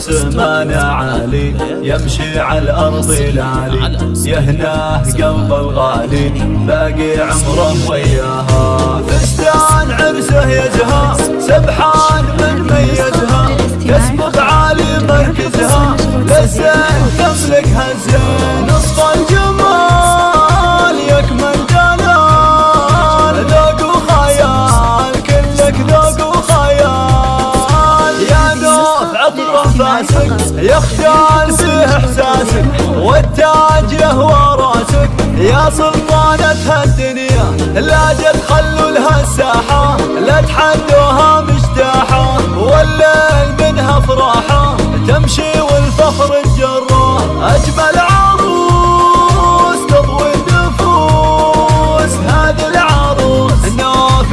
السمان عالي، يمشي على الأرض العالي، يهناه قلب الغالي، باقي عمره وياها. فستان عرسه يزهى، سبحان من ميزها، يسبق عالي مركزها، للزين تملكها الزين. نصف الجمال يكمل جلال، ذوق وخيال كلك ذوق وخيال. يا نوف عطر فاسك يخجل فيه احساسك، والتاج يهوى راسك يا سلطانة هالدنيا. لا جد خلوا لها الساحة، لا تحدوها مجتاحة، والليل منها فراحة تمشي والفخر الجراه. أجمل عروس تضوي النفوس، هذه العروس نوف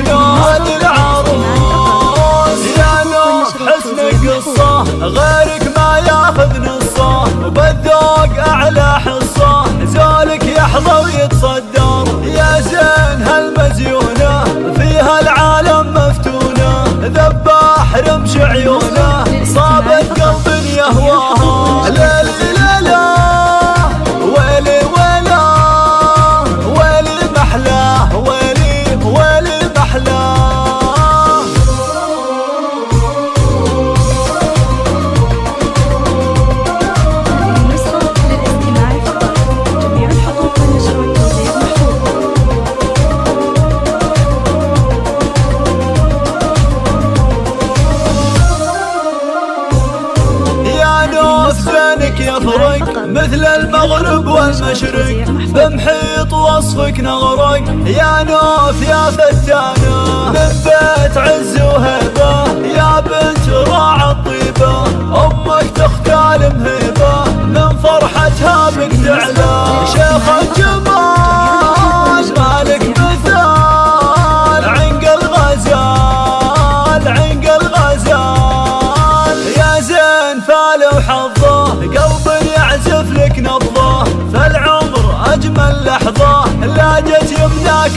هذه العروس. يا نوف حسن قصة غيرك ما ياخذ نصه، وبالذوق أعلى حصة زولك يحظى ويتصدر. يا زين هالمزيونة فيها العالم مفتونة، ذباح رمش عيونه صابت قلب يهواها. ليلي ليلة ويلي ويلا، ويلي محلاه، ويلي ويلي محلاه. نسخة للاستماع فقط، جميع الحقوق والنشر والتوزيع محفوظ. يا نوف زينك يفرق مثل المغرب والمشرق، بمحيط وصفك نغرق. يا نوف يا فتانة من بيت عز وهيبة، يا بنت راعى الطيبة، أمك تختال مهيبة، من فرحتها بك تعلى. شيخ الجمال مالك مثال، عنق الغزال عنق الغزال. يا زين فال وحظه قلب يعزف لك نبضه، فالعمر أجمل لحظة لا جت يمناك